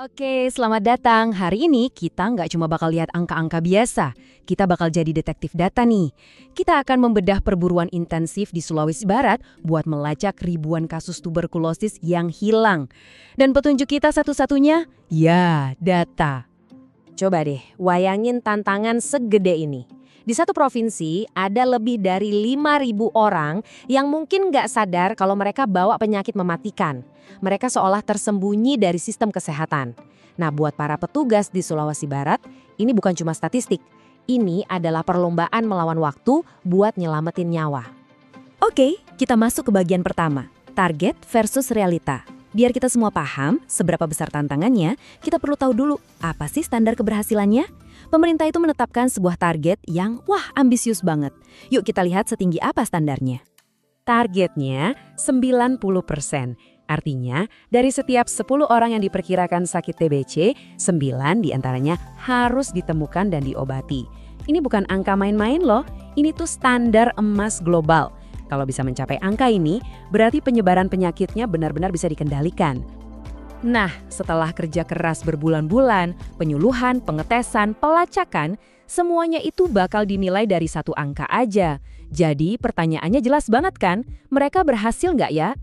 Oke, selamat datang. Hari ini kita nggak cuma bakal lihat angka-angka biasa, kita bakal jadi detektif data nih. Kita akan membedah perburuan intensif di Sulawesi Barat buat melacak ribuan kasus tuberkulosis yang hilang. Dan petunjuk kita satu-satunya, ya data. Coba deh, bayangin tantangan segede ini. Di satu provinsi, ada lebih dari 5.000 orang yang mungkin nggak sadar kalau mereka bawa penyakit mematikan. Mereka seolah tersembunyi dari sistem kesehatan. Nah, buat para petugas di Sulawesi Barat, ini bukan cuma statistik. Ini adalah perlombaan melawan waktu buat nyelamatin nyawa. Oke, kita masuk ke bagian pertama, target versus realita. Biar kita semua paham seberapa besar tantangannya, kita perlu tahu dulu apa sih standar keberhasilannya. Pemerintah itu menetapkan sebuah target yang ambisius banget. Yuk kita lihat setinggi apa standarnya. Targetnya 90%. Artinya, dari setiap 10 orang yang diperkirakan sakit TBC, 9 diantaranya harus ditemukan dan diobati. Ini bukan angka main-main loh, ini tuh standar emas global. Kalau bisa mencapai angka ini, berarti penyebaran penyakitnya benar-benar bisa dikendalikan. Nah, setelah kerja keras berbulan-bulan, penyuluhan, pengetesan, pelacakan, semuanya itu bakal dinilai dari satu angka aja. Jadi pertanyaannya jelas banget kan, mereka berhasil nggak ya?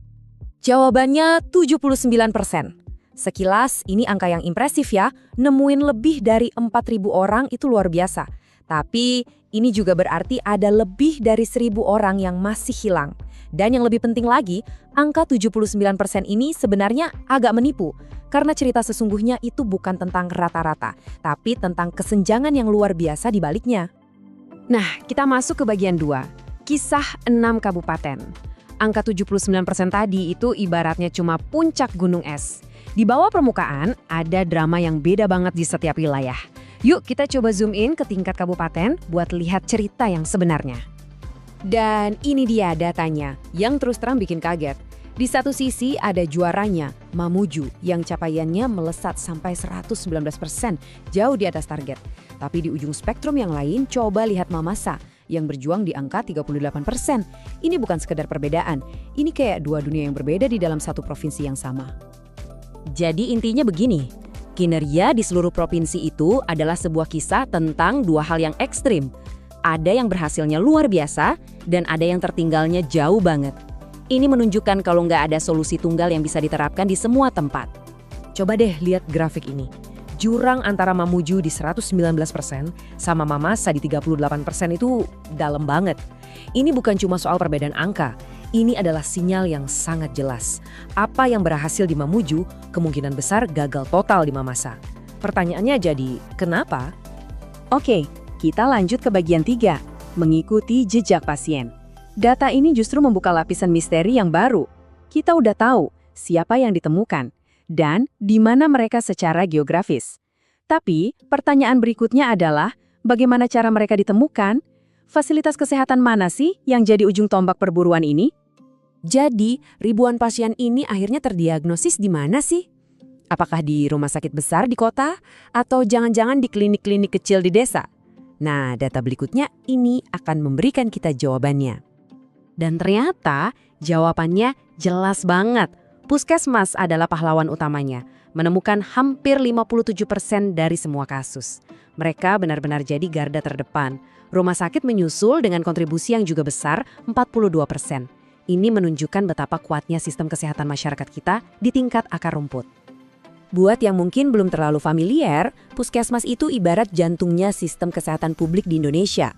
Jawabannya 79%. Sekilas ini angka yang impresif ya, nemuin lebih dari 4.000 orang itu luar biasa. Tapi ini juga berarti ada lebih dari 1.000 orang yang masih hilang. Dan yang lebih penting lagi, angka 79% ini sebenarnya agak menipu. Karena cerita sesungguhnya itu bukan tentang rata-rata, tapi tentang kesenjangan yang luar biasa di baliknya. Nah, kita masuk ke bagian 2, kisah 6 kabupaten. Angka 79% tadi itu ibaratnya cuma puncak gunung es. Di bawah permukaan ada drama yang beda banget di setiap wilayah. Yuk kita coba zoom in ke tingkat kabupaten buat lihat cerita yang sebenarnya. Dan ini dia datanya yang terus terang bikin kaget. Di satu sisi ada juaranya, Mamuju, yang capaiannya melesat sampai 119%, jauh di atas target. Tapi di ujung spektrum yang lain, coba lihat Mamasa, yang berjuang di angka 38%. Ini bukan sekedar perbedaan, ini kayak dua dunia yang berbeda di dalam satu provinsi yang sama. Jadi intinya begini, kinerja di seluruh provinsi itu adalah sebuah kisah tentang dua hal yang ekstrim. Ada yang berhasilnya luar biasa, dan ada yang tertinggalnya jauh banget. Ini menunjukkan kalau nggak ada solusi tunggal yang bisa diterapkan di semua tempat. Coba deh lihat grafik ini. Jurang antara Mamuju di 119% sama Mamasa di 38% itu dalam banget. Ini bukan cuma soal perbedaan angka, ini adalah sinyal yang sangat jelas. Apa yang berhasil di Mamuju kemungkinan besar gagal total di Mamasa. Pertanyaannya jadi, kenapa? Oke, kita lanjut ke bagian 3, mengikuti jejak pasien. Data ini justru membuka lapisan misteri yang baru. Kita udah tahu siapa yang ditemukan dan di mana mereka secara geografis. Tapi pertanyaan berikutnya adalah bagaimana cara mereka ditemukan? Fasilitas kesehatan mana sih yang jadi ujung tombak perburuan ini? Jadi, ribuan pasien ini akhirnya terdiagnosis di mana sih? Apakah di rumah sakit besar di kota atau jangan-jangan di klinik-klinik kecil di desa? Nah, data berikutnya ini akan memberikan kita jawabannya. Dan ternyata jawabannya jelas banget. Puskesmas adalah pahlawan utamanya, menemukan hampir 57% dari semua kasus. Mereka benar-benar jadi garda terdepan. Rumah sakit menyusul dengan kontribusi yang juga besar, 42%. Ini menunjukkan betapa kuatnya sistem kesehatan masyarakat kita di tingkat akar rumput. Buat yang mungkin belum terlalu familiar, puskesmas itu ibarat jantungnya sistem kesehatan publik di Indonesia.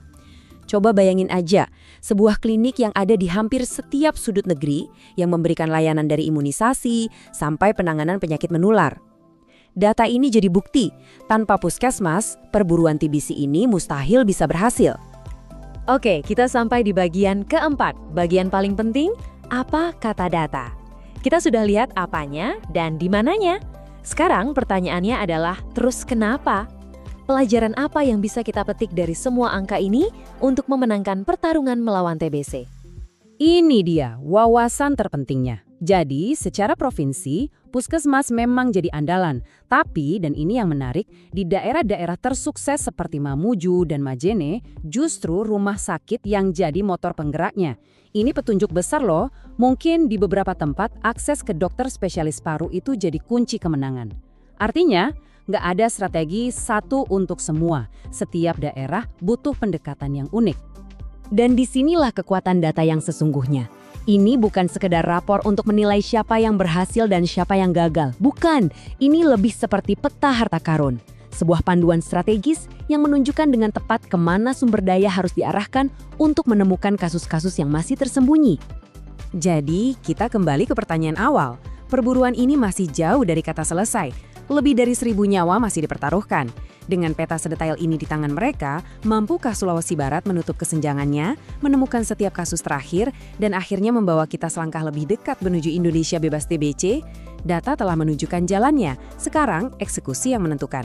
Coba bayangin aja, sebuah klinik yang ada di hampir setiap sudut negeri yang memberikan layanan dari imunisasi sampai penanganan penyakit menular. Data ini jadi bukti, tanpa puskesmas, perburuan TBC ini mustahil bisa berhasil. Oke, kita sampai di bagian keempat. Bagian paling penting, apa kata data? Kita sudah lihat apanya dan di mananya. Sekarang pertanyaannya adalah, terus kenapa? Pelajaran apa yang bisa kita petik dari semua angka ini untuk memenangkan pertarungan melawan TBC? Ini dia wawasan terpentingnya. Jadi, secara provinsi, puskesmas memang jadi andalan. Tapi, dan ini yang menarik, di daerah-daerah tersukses seperti Mamuju dan Majene, justru rumah sakit yang jadi motor penggeraknya. Ini petunjuk besar loh, mungkin di beberapa tempat akses ke dokter spesialis paru itu jadi kunci kemenangan. Artinya, nggak ada strategi satu untuk semua. Setiap daerah butuh pendekatan yang unik. Dan disinilah kekuatan data yang sesungguhnya. Ini bukan sekedar rapor untuk menilai siapa yang berhasil dan siapa yang gagal. Bukan, ini lebih seperti peta harta karun. Sebuah panduan strategis yang menunjukkan dengan tepat kemana sumber daya harus diarahkan untuk menemukan kasus-kasus yang masih tersembunyi. Jadi, kita kembali ke pertanyaan awal. Perburuan ini masih jauh dari kata selesai. Lebih dari 1.000 nyawa masih dipertaruhkan. Dengan peta sedetail ini di tangan mereka, mampukah Sulawesi Barat menutup kesenjangannya, menemukan setiap kasus terakhir, dan akhirnya membawa kita selangkah lebih dekat menuju Indonesia bebas TBC? Data telah menunjukkan jalannya, sekarang eksekusi yang menentukan.